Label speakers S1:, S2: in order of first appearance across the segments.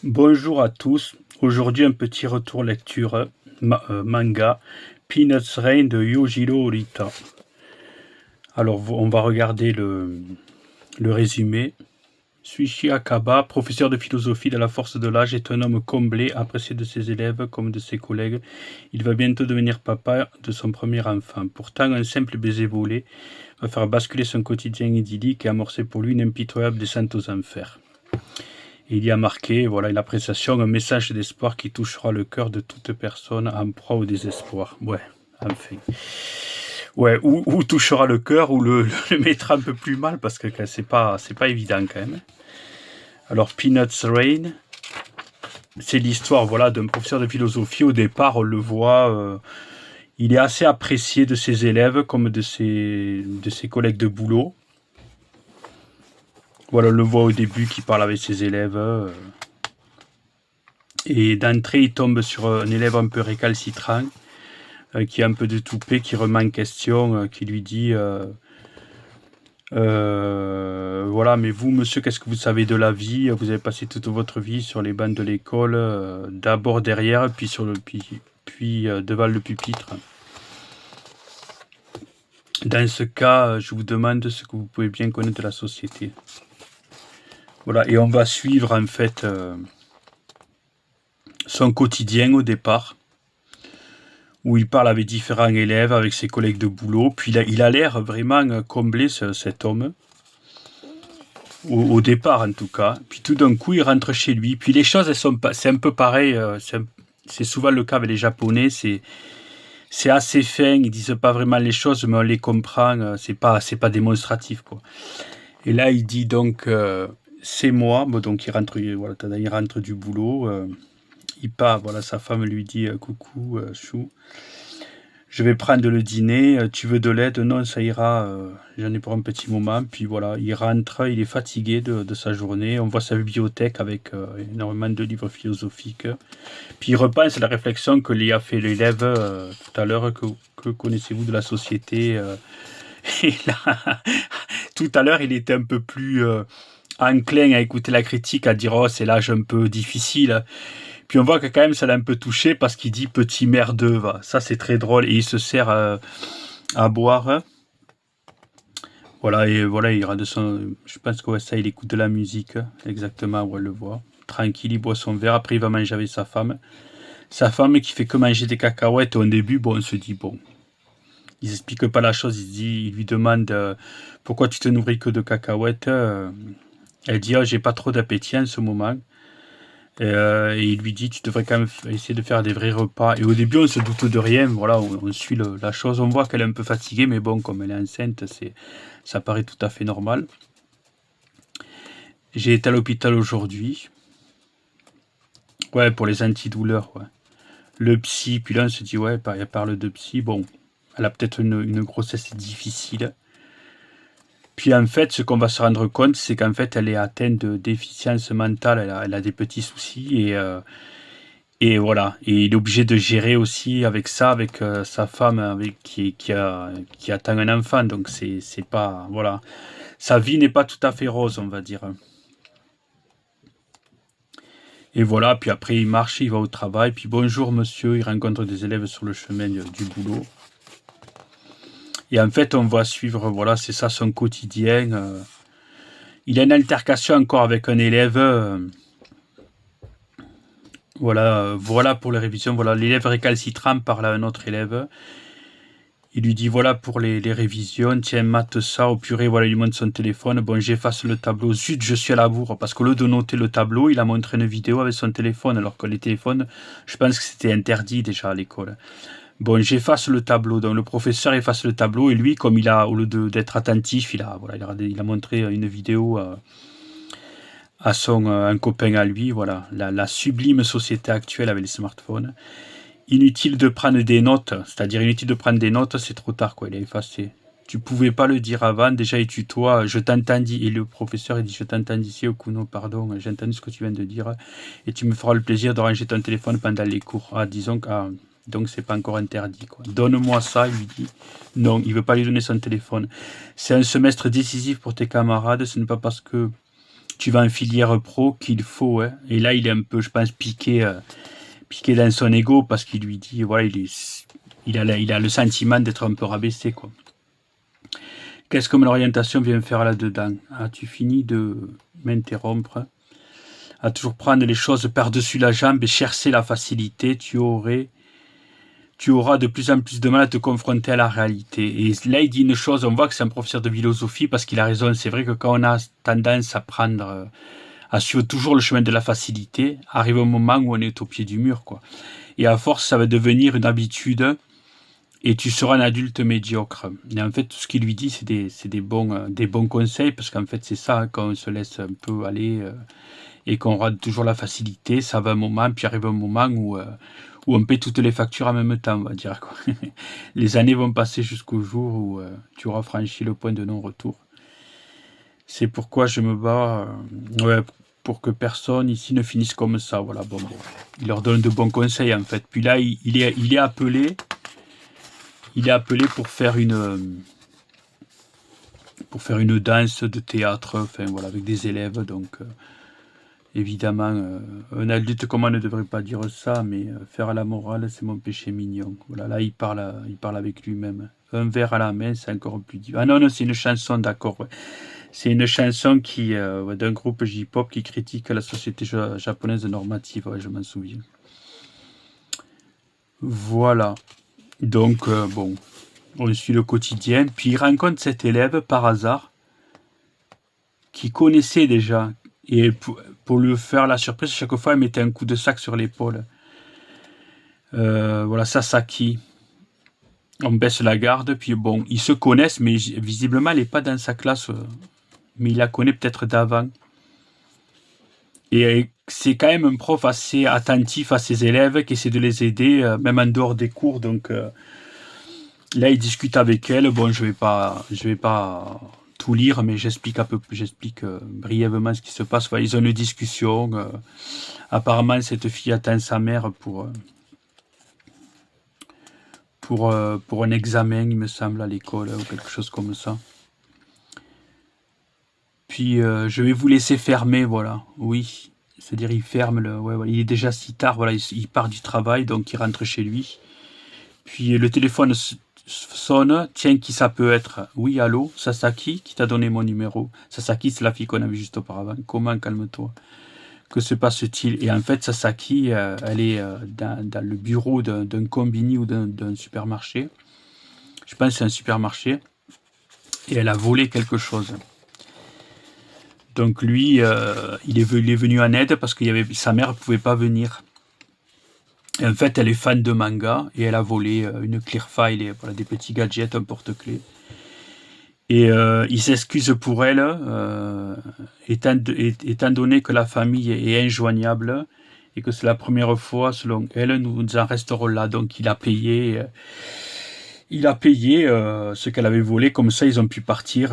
S1: Bonjour à tous. Aujourd'hui, un petit retour lecture manga Peanuts Rain de Yojiro Orita. Alors, on va regarder le résumé. Suichi Akaba, professeur de philosophie de la force de l'âge, est un homme comblé, apprécié de ses élèves comme de ses collègues. Il va bientôt devenir papa de son premier enfant. Pourtant, un simple baiser volé va faire basculer son quotidien idyllique et amorcer pour lui une impitoyable descente aux enfers. Il y a marqué, voilà, une appréciation, un message d'espoir qui touchera le cœur de toute personne en proie au désespoir. Ouais, enfin. Ouais, ou touchera le cœur, ou le mettra un peu plus mal, parce que c'est pas évident quand même. Alors, Peanuts Rain, c'est l'histoire, voilà, d'un professeur de philosophie. Au départ, on le voit, il est assez apprécié de ses élèves comme de ses collègues de boulot. Voilà, on le voit au début qui parle avec ses élèves. Et d'entrée, il tombe sur un élève un peu récalcitrant, qui a un peu de toupet, qui remet en question, qui lui dit voilà, mais vous, monsieur, qu'est-ce que vous savez de la vie? Vous avez passé toute votre vie sur les bancs de l'école, d'abord derrière, puis devant le pupitre. Dans ce cas, je vous demande ce que vous pouvez bien connaître de la société. Voilà, et on va suivre en fait son quotidien au départ, où il parle avec différents élèves, avec ses collègues de boulot. Puis il a l'air vraiment comblé, cet homme, au départ en tout cas. Puis tout d'un coup, il rentre chez lui. Puis les choses, c'est un peu pareil. C'est souvent le cas avec les Japonais. C'est assez fin. Ils disent pas vraiment les choses, mais on les comprend. C'est pas démonstratif, quoi. Et là, il dit donc, c'est moi. Bon, donc il rentre du boulot. Il part. Voilà, sa femme lui dit, coucou, chou. Je vais prendre le dîner, tu veux de l'aide? Non, ça ira, j'en ai pour un petit moment. Puis voilà, il rentre, il est fatigué de sa journée. On voit sa bibliothèque avec énormément de livres philosophiques. Puis il repense à la réflexion que lui a fait l'élève tout à l'heure, que connaissez-vous de la société? Et là, tout à l'heure, il était un peu plus enclin à écouter la critique, à dire oh, c'est l'âge un peu difficile. Puis on voit que quand même ça l'a un peu touché parce qu'il dit petit merdeux, va. Ça c'est très drôle et il se sert à boire. Voilà, et voilà, il rentre son. Je pense que ouais, ça, il écoute de la musique, exactement, on le voit. Tranquille, il boit son verre, après il va manger avec sa femme. Sa femme qui fait que manger des cacahuètes au début, bon, on se dit bon. Il n'explique pas la chose, il lui demande pourquoi tu te nourris que de cacahuètes. Elle dit oh, j'ai pas trop d'appétit en ce moment. Et il lui dit tu devrais quand même essayer de faire des vrais repas. Et au début on se doute de rien, voilà, on suit la chose, on voit qu'elle est un peu fatiguée, mais bon, comme elle est enceinte, ça paraît tout à fait normal. J'ai été à l'hôpital aujourd'hui. Ouais, pour les antidouleurs, ouais. Le psy, puis là on se dit ouais, elle parle de psy, bon, elle a peut-être une grossesse difficile. Puis en fait, ce qu'on va se rendre compte, c'est qu'en fait, elle est atteinte de déficience mentale, elle a des petits soucis et voilà. Et il est obligé de gérer aussi avec ça, avec sa femme qui attend un enfant. Donc c'est pas, voilà. Sa vie n'est pas tout à fait rose, on va dire. Et voilà, puis après il marche, il va au travail, puis bonjour monsieur, il rencontre des élèves sur le chemin du boulot. Et en fait, on va suivre, voilà, c'est ça son quotidien. Il a une altercation encore avec un élève. Voilà pour les révisions. Voilà, l'élève récalcitrant parle à un autre élève. Il lui dit voilà pour les révisions, tiens, mate ça, au purée, voilà, il lui montre son téléphone. Bon, j'efface le tableau. Zut, je suis à la bourre. Parce qu'au lieu de noter le tableau, il a montré une vidéo avec son téléphone. Alors que les téléphones, je pense que c'était interdit déjà à l'école. Bon, j'efface le tableau. Donc le professeur efface le tableau et lui, comme au lieu d'être attentif, il a montré une vidéo à un copain à lui. Voilà, la sublime société actuelle avec les smartphones. Inutile de prendre des notes, c'est-à-dire inutile de prendre des notes, c'est trop tard, quoi. Il a effacé. Tu pouvais pas le dire avant, déjà il tutoie, je t'entends dit, et le professeur il dit je t'entends d'ici Okuno, pardon, j'ai entendu ce que tu viens de dire, et tu me feras le plaisir de ranger ton téléphone pendant les cours. Ah, disons que, donc c'est pas encore interdit, quoi. Donne-moi ça, il lui dit. Non, il veut pas lui donner son téléphone. C'est un semestre décisif pour tes camarades, ce n'est pas parce que tu vas en filière pro qu'il faut. Hein. Et là, il est un peu, je pense, piqué dans son ego parce qu'il lui dit, voilà, il a le sentiment d'être un peu rabaissé, quoi. Qu'est-ce que mon orientation vient faire là-dedans? As-tu fini de m'interrompre? À toujours prendre les choses par-dessus la jambe et chercher la facilité, tu auras de plus en plus de mal à te confronter à la réalité. Et là, il dit une chose, on voit que c'est un professeur de philosophie parce qu'il a raison. C'est vrai que quand on a tendance à suivre toujours le chemin de la facilité, arrive un moment où on est au pied du mur, quoi. Et à force, ça va devenir une habitude et tu seras un adulte médiocre. Et en fait, tout ce qu'il lui dit, c'est des bons conseils parce qu'en fait, c'est ça, hein, quand on se laisse un peu aller et qu'on rate toujours la facilité, ça va un moment, puis arrive un moment où on paie toutes les factures en même temps, on va dire, quoi. Les années vont passer jusqu'au jour où tu auras franchi le point de non-retour. C'est pourquoi je me bats pour que personne ici ne finisse comme ça. Voilà, bon. Il leur donne de bons conseils, en fait. Puis là, il est appelé pour faire une danse de théâtre, enfin voilà, avec des élèves, donc évidemment, un adulte comme moi ne devrait pas dire ça, mais faire la morale, c'est mon péché mignon. Voilà, là, il parle avec lui-même. Un verre à la main, c'est encore plus dur. Ah non, non, c'est une chanson, d'accord. Ouais. C'est une chanson d'un groupe J-pop qui critique la société japonaise normative, ouais, je m'en souviens. Voilà. Donc, bon, on suit le quotidien. Puis il rencontre cet élève par hasard qui connaissait déjà. Et pour lui faire la surprise, chaque fois, il mettait un coup de sac sur l'épaule. Voilà, Sasaki. On baisse la garde, puis bon, ils se connaissent, mais visiblement, elle n'est pas dans sa classe. Mais il la connaît peut-être d'avant. Et c'est quand même un prof assez attentif à ses élèves, qui essaie de les aider, même en dehors des cours. Donc là, il discute avec elle. Bon, je vais pas tout lire, mais j'explique brièvement ce qui se passe. Enfin, ils ont une discussion. Apparemment, cette fille attend sa mère pour un examen, il me semble, à l'école ou quelque chose comme ça. Puis je vais vous laisser fermer, voilà. Oui, c'est-à-dire il ferme ouais, il est déjà si tard, voilà, il part du travail, donc il rentre chez lui. Puis le téléphone sonne, tiens, qui ça peut être? Oui, allô, Sasaki, qui t'a donné mon numéro? Sasaki, c'est la fille qu'on a vue juste auparavant. Comment, calme-toi? Que se passe-t-il? Et en fait, Sasaki, elle est dans le bureau d'un combini ou d'un supermarché. Je pense que c'est un supermarché. Et elle a volé quelque chose. Donc lui, il est venu en aide parce que sa mère ne pouvait pas venir. Et en fait, elle est fan de manga et elle a volé une clear file et voilà, des petits gadgets, un porte-clés. Et il s'excuse pour elle, étant donné que la famille est injoignable et que c'est la première fois, selon elle, nous en resterons là. Donc il a payé ce qu'elle avait volé, comme ça ils ont pu partir.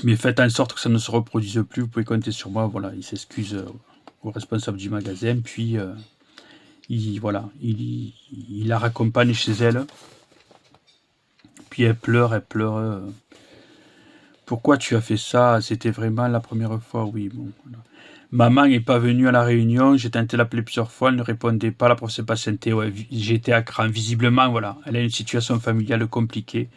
S1: Mais faites en sorte que ça ne se reproduise plus, vous pouvez compter sur moi. Voilà, il s'excuse au responsable du magasin, puis il la raccompagne chez elle. Puis elle pleure. Pourquoi tu as fait ça? C'était vraiment la première fois, oui. Bon, voilà. Maman n'est pas venue à la réunion, j'ai tenté d'appeler plusieurs fois, elle ne répondait pas, la prof s'est patientée, ouais, j'étais à cran. Visiblement, voilà, elle a une situation familiale compliquée,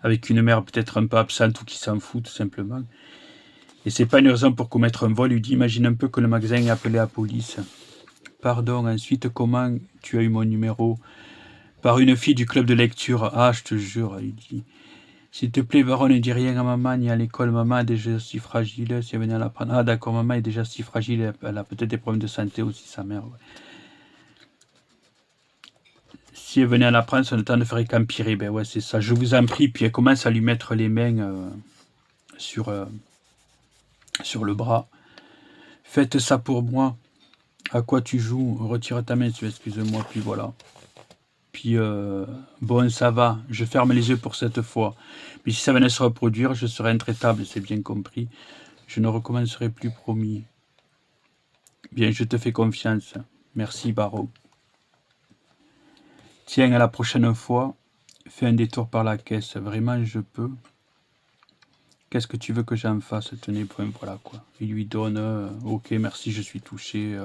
S1: avec une mère peut-être un peu absente ou qui s'en fout tout simplement. Et c'est pas une raison pour commettre un vol. Il lui dit, imagine un peu que le magasin est appelé la police. Pardon, ensuite, comment tu as eu mon numéro? Par une fille du club de lecture. Ah, je te jure, il dit. S'il te plaît, Baron, ne dis rien à maman ni à l'école. Maman est déjà si fragile. Si elle venait à l'apprendre. Ah, d'accord, maman est déjà si fragile. Elle a peut-être des problèmes de santé aussi, sa mère. Ouais. Si elle venait à l'apprendre, ça ne temps ne ferait qu'empirer. Ben ouais, c'est ça. Je vous en prie. Puis elle commence à lui mettre les mains sur le bras. Faites ça pour moi. À quoi tu joues? Retire ta main, excuse-moi. Puis voilà. Puis bon, ça va. Je ferme les yeux pour cette fois. Mais si ça venait se reproduire, je serais intraitable, c'est bien compris. Je ne recommencerai plus, promis. Bien, je te fais confiance. Merci, Baron. Tiens, à la prochaine fois, fais un détour par la caisse. Vraiment, je peux. qu'est-ce que tu veux que j'en fasse? Tenez, point, voilà quoi. Il lui donne, ok, merci, je suis touché,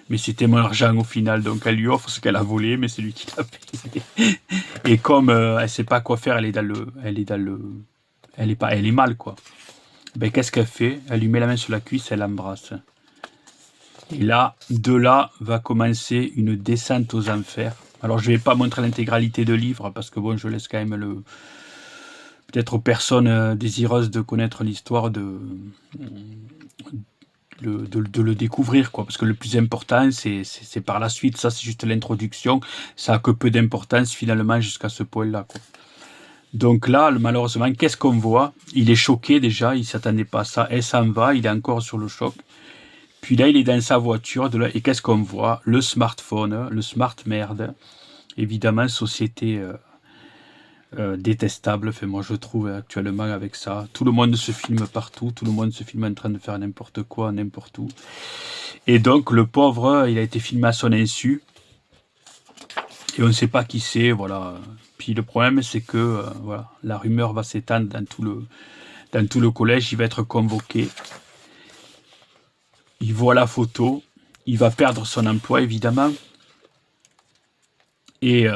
S1: mais c'était mon argent au final, donc elle lui offre ce qu'elle a volé, mais c'est lui qui l'a payé. Et comme elle sait pas quoi faire, elle est mal quoi. Ben qu'est-ce qu'elle fait? Elle lui met la main sur la cuisse, elle l'embrasse. Et là, de là va commencer une descente aux enfers. Alors je vais pas montrer l'intégralité de livre parce que bon, je laisse quand même peut-être aux personnes désireuses de connaître l'histoire de le découvrir quoi, parce que le plus important c'est par la suite. Ça c'est juste l'introduction, ça a que peu d'importance finalement jusqu'à ce point là quoi. Donc là malheureusement qu'est-ce qu'on voit? Il est choqué déjà, il s'attendait pas à ça, elle s'en va, il est encore sur le choc. Puis là il est dans sa voiture et qu'est-ce qu'on voit? Le smartphone, le smart merde, évidemment société détestable. Enfin, moi je trouve actuellement avec ça, tout le monde se filme partout, tout le monde se filme en train de faire n'importe quoi, n'importe où. Et donc le pauvre, il a été filmé à son insu et on ne sait pas qui c'est, voilà. Puis le problème c'est que voilà, la rumeur va s'étendre dans tout le collège, il va être convoqué. Il voit la photo, il va perdre son emploi évidemment. Et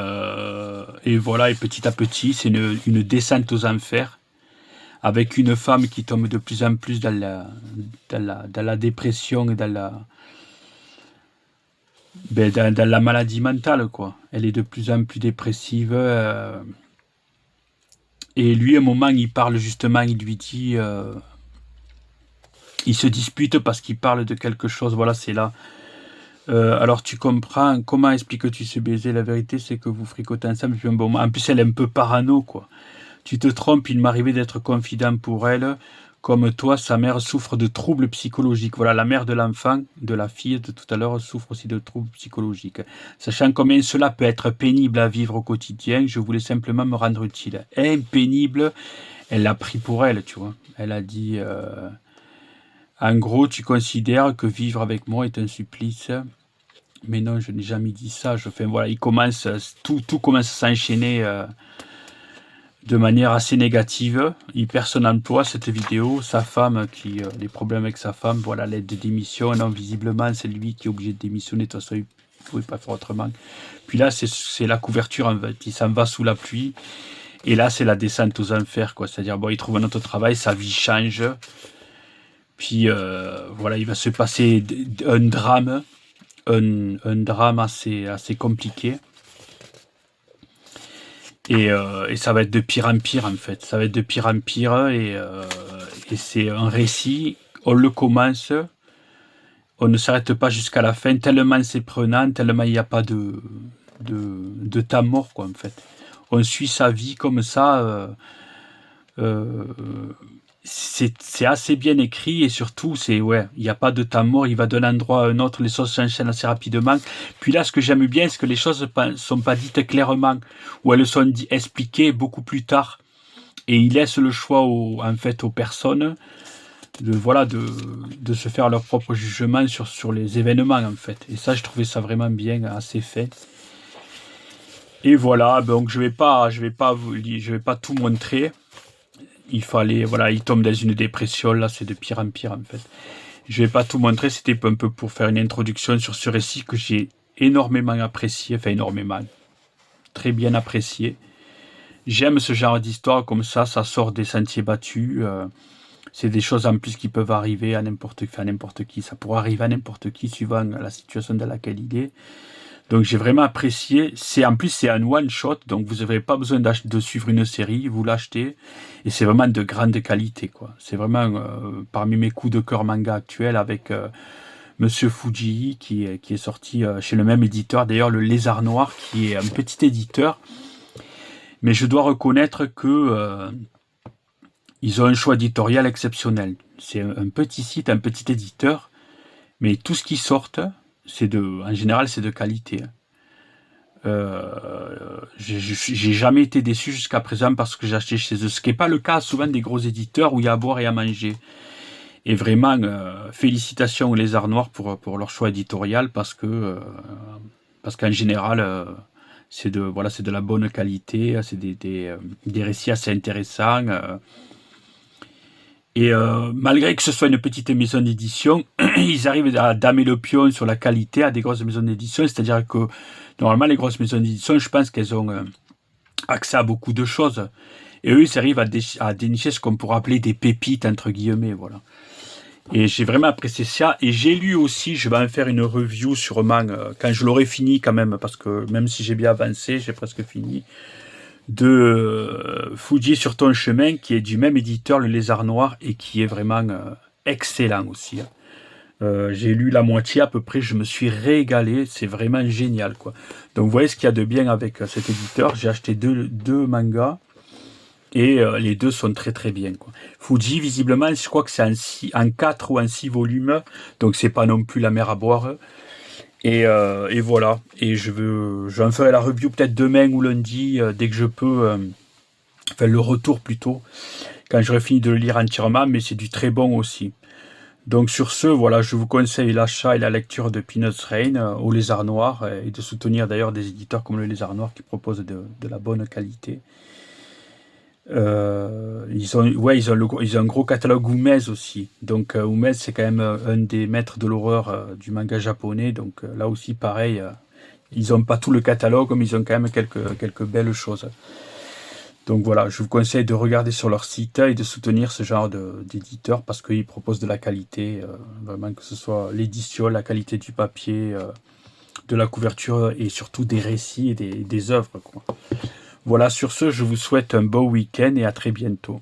S1: voilà, et petit à petit, c'est une descente aux enfers, avec une femme qui tombe de plus en plus dans la dépression et dans la maladie mentale, quoi. Elle est de plus en plus dépressive. Et lui, à un moment, il parle justement, il lui dit... il se dispute parce qu'il parle de quelque chose, voilà, c'est là. Alors tu comprends, comment expliques-tu ce baiser? La vérité, c'est que vous fricotez ensemble depuis un bon moment. En plus, elle est un peu parano, quoi. Tu te trompes, il m'arrivait d'être confident pour elle. Comme toi, sa mère souffre de troubles psychologiques. Voilà, la mère de l'enfant, de la fille de tout à l'heure, souffre aussi de troubles psychologiques. Sachant combien cela peut être pénible à vivre au quotidien, je voulais simplement me rendre utile. Pénible, elle l'a pris pour elle, tu vois. Elle a dit, en gros, tu considères que vivre avec moi est un supplice. Mais non, je n'ai jamais dit ça. Enfin, voilà, tout commence à s'enchaîner de manière assez négative. Il perd son emploi, cette vidéo. Sa femme, des problèmes avec sa femme, voilà, l'aide de démission. Non, visiblement, c'est lui qui est obligé de démissionner. De toute façon, il ne pouvait pas faire autrement. Puis là, c'est la couverture, en fait. Il s'en va sous la pluie. Et là, c'est la descente aux enfers, quoi. C'est-à-dire, bon, il trouve un autre travail, sa vie change. Puis, voilà, il va se passer un drame. Un drame assez compliqué. Et ça va être de pire en pire, en fait. Ça va être de pire en pire. Et c'est un récit. On le commence. On ne s'arrête pas jusqu'à la fin. Tellement c'est prenant. Tellement il n'y a pas de temps mort, quoi, en fait. On suit sa vie comme ça. C'est assez bien écrit et surtout il n'y a pas de temps mort, il va d'un endroit à un autre, les choses s'enchaînent assez rapidement. Puis là, ce que j'aime bien, c'est que les choses ne sont pas dites clairement, ou elles sont expliquées beaucoup plus tard. Et il laisse le choix aux personnes de se faire leur propre jugement sur les événements, en fait. Et ça, je trouvais ça vraiment bien, assez fait. Et voilà, donc je vais pas tout montrer. Il tombe dans une dépression, là, c'est de pire en pire, en fait. Je vais pas tout montrer, c'était un peu pour faire une introduction sur ce récit que j'ai énormément apprécié, enfin énormément, très bien apprécié. J'aime ce genre d'histoire comme ça sort des sentiers battus. C'est des choses en plus qui peuvent arriver à n'importe qui. Ça pourrait arriver à n'importe qui, suivant la situation dans laquelle il est. Donc j'ai vraiment apprécié. En plus c'est un one shot, donc vous n'avez pas besoin de suivre une série, vous l'achetez et c'est vraiment de grande qualité, quoi. C'est vraiment parmi mes coups de cœur manga actuels, avec Monsieur Fujii qui est sorti chez le même éditeur, d'ailleurs le Lézard Noir, qui est un petit éditeur. Mais je dois reconnaître que ils ont un choix éditorial exceptionnel. C'est un petit site, un petit éditeur, mais tout ce qui sort, en général, c'est de qualité. J'ai jamais été déçu jusqu'à présent parce que j'ai acheté chez eux, ce qui n'est pas le cas souvent des gros éditeurs où il y a à boire et à manger. Et vraiment, félicitations aux Lézards Noirs pour leur choix éditorial, parce qu'en général, c'est de la bonne qualité, c'est des récits assez intéressants. Et malgré que ce soit une petite maison d'édition, ils arrivent à damer le pion sur la qualité à des grosses maisons d'édition. C'est-à-dire que normalement, les grosses maisons d'édition, je pense qu'elles ont accès à beaucoup de choses. Et eux, ils arrivent à dénicher ce qu'on pourrait appeler des pépites, entre guillemets. Voilà. Et j'ai vraiment apprécié ça. Et j'ai lu aussi, je vais en faire une review sûrement quand je l'aurai fini quand même, parce que même si j'ai bien avancé, j'ai presque fini, de Fuji sur ton chemin, qui est du même éditeur, Le Lézard Noir, et qui est vraiment excellent aussi. J'ai lu la moitié à peu près, je me suis régalé, c'est vraiment génial, quoi. Donc vous voyez ce qu'il y a de bien avec cet éditeur. J'ai acheté deux mangas, et les deux sont très très bien, quoi. Fuji, visiblement, je crois que c'est en 4 ou en 6 volumes, donc c'est pas non plus la mer à boire. Et voilà. Et j'en ferai la review peut-être demain ou lundi, dès que je peux. Enfin, le retour plutôt, quand j'aurai fini de le lire entièrement, mais c'est du très bon aussi. Donc sur ce, voilà, je vous conseille l'achat et la lecture de Peanuts Rain au Lézard Noir, et de soutenir d'ailleurs des éditeurs comme le Lézard Noir qui proposent de la bonne qualité. Ils ont un gros catalogue Umez aussi. Donc Umez, c'est quand même un des maîtres de l'horreur du manga japonais. Donc là aussi, pareil, ils n'ont pas tout le catalogue, mais ils ont quand même quelques belles choses. Donc voilà, je vous conseille de regarder sur leur site et de soutenir ce genre d'éditeurs parce qu'ils proposent de la qualité, vraiment que ce soit l'édition, la qualité du papier, de la couverture et surtout des récits et des œuvres, quoi. Voilà, sur ce, je vous souhaite un beau week-end et à très bientôt.